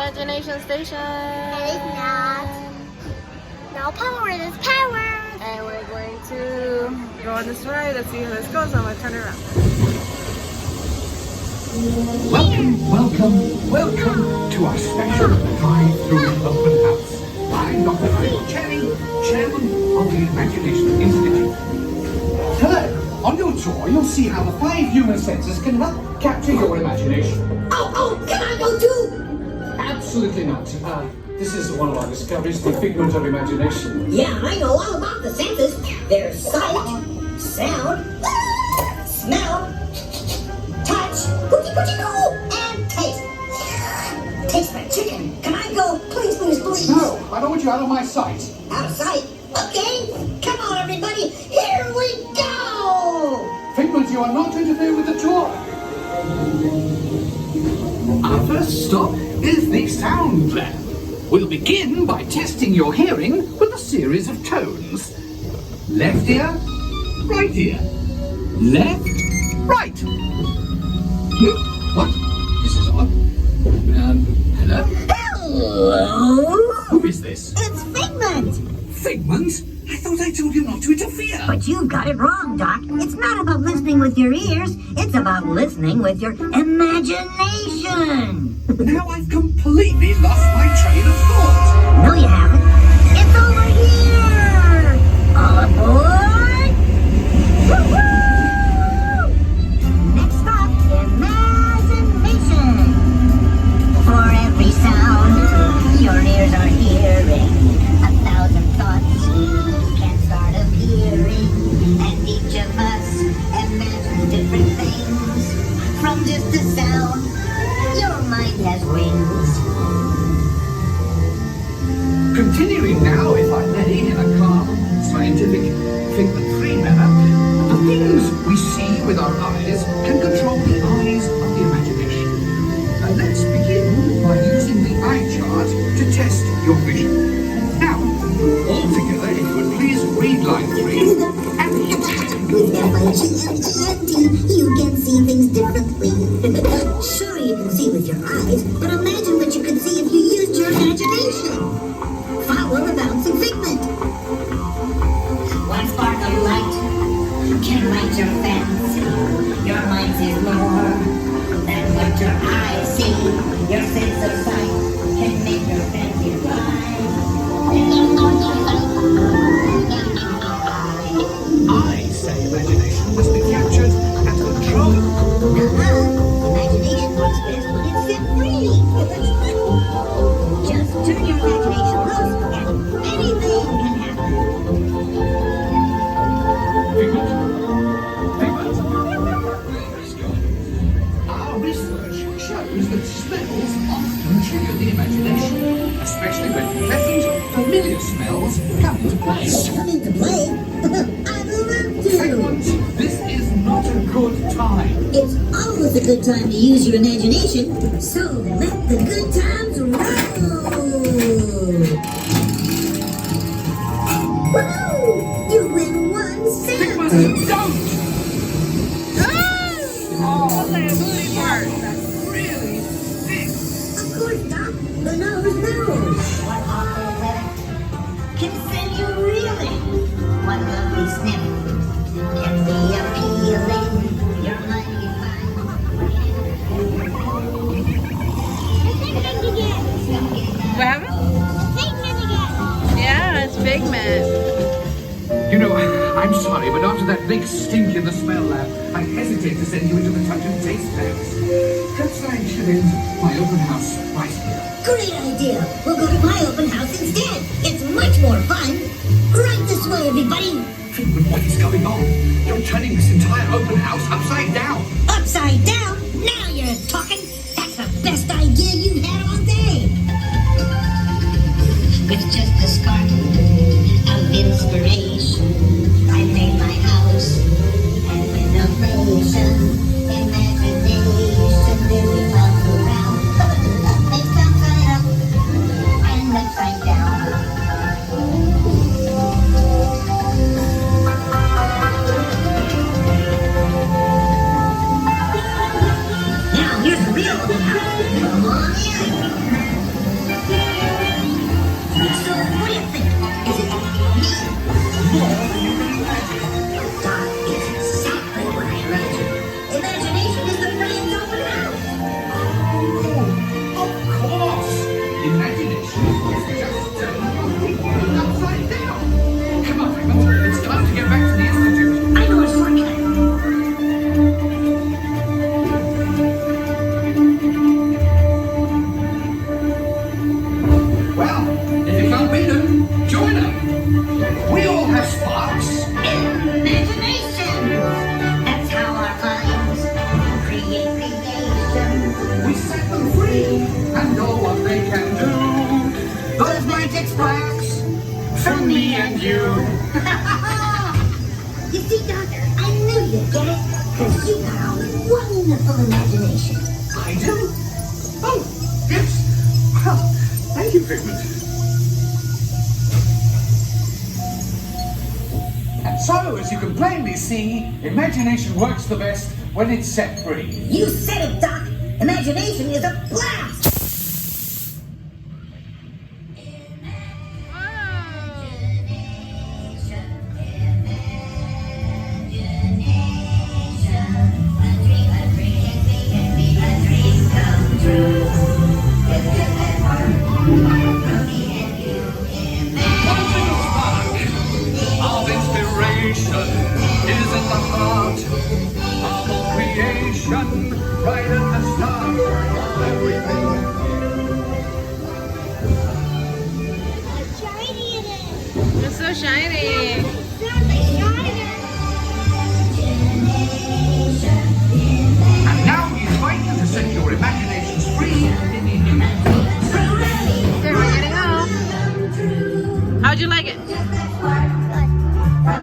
imagination station. It is not. No power, it is power. And we're going to go on this ride. Let's see how this goes. I'm going to turn around. Welcome to our special drive-through open house. I'm Dr. Michael Cherry, Chairman of the Imagination Institute. Hello. On your tour, you'll see how the 5 human senses can help capture your imagination. Oh, can I go too? Absolutely not. This is one of our discoveries, the figment of imagination. Yeah, I know all about the senses. There's sight, sound, smell, touch, and taste. Taste my chicken. Can I go? Please, please, please. No, I don't want you out of my sight. Out of sight? Okay. Come on, everybody. Here we go. Figment, you are not to interfere with the tour. Our first stop is the sound lab. We'll begin by testing your hearing with a series of tones. Left ear, right ear. Left, right. What? This is odd. Hello? Hello. Who is this? It's Figment. Figment? I thought I told you not to interfere. But you got it wrong, Doc. It's not about listening with your ears. It's about listening with your imagination. Now I've completely lost my train of thought. No, you haven't. It's over here. All aboard. Woo-hoo! Next stop, imagination. For every sound your ears are hearing, 1,000 thoughts can start appearing, and each of us imagines different things from just a sound. Your mind has wings. Continuing now, if I may, in a calm, scientific, figment-free manner, the things we see with our eyes can control the eyes of the imagination. Let's begin by using the eye chart to test your vision. Now, all together, if you would please read line 3 and hit it. With F-I-G-M-E-N-T, you can see things differently. Sure, you can see with your eyes, but imagine what you could see if you used your imagination. Follow the bouncing figment. One spark of light can light your fancy. Your mind sees more than what your eyes see. Your sense of sight can make your fancy fly. I say imagination must be captured and controlled. Imagination works best when it's set free. Just turn your imagination loose and anything can happen. Our research shows that smells often trigger the imagination, especially when pleasant, familiar smells come into play. Come into play? I'd love to. Figment, this is not a good time. It's always a good time to use your imagination, so let the good times roll. Woo! You win 1 cent. Figment, don't! Oh, that's the booty part. Really stinks. Of course not. The nose knows. What awful weather can send you reeling. One lovely sniff can be appealing. Your mighty fine. What happened? Yeah, it's Figment. You know, I'm sorry, but after that big stink in the smell lab, I hesitate to send you into the touch and taste labs. Perhaps I should end my open house right here. Great idea. We'll go to my open house instead. It's much more fun. Right this way, everybody. Figment, what is going on? You're turning this entire open house upside down. Upside down? Now you're talking. That's the best idea you've had all day. With just a spark of inspiration, I made my house an innovation. Imagination really bounce around. They bounce right up and upside down. you. You see, Doc, I knew you'd get it, because you got a wonderful imagination. I do? Oh, yes. Well, thank you, Figment. And so, as you can plainly see, imagination works the best when it's set free. You said it, Doc. Imagination is a blast. One little spark of inspiration is at the heart of all creation, right at the start of everything. How shiny it is. It's so shiny. And now we invite you to set your imaginations free. Okay, we're getting off. How'd you like it?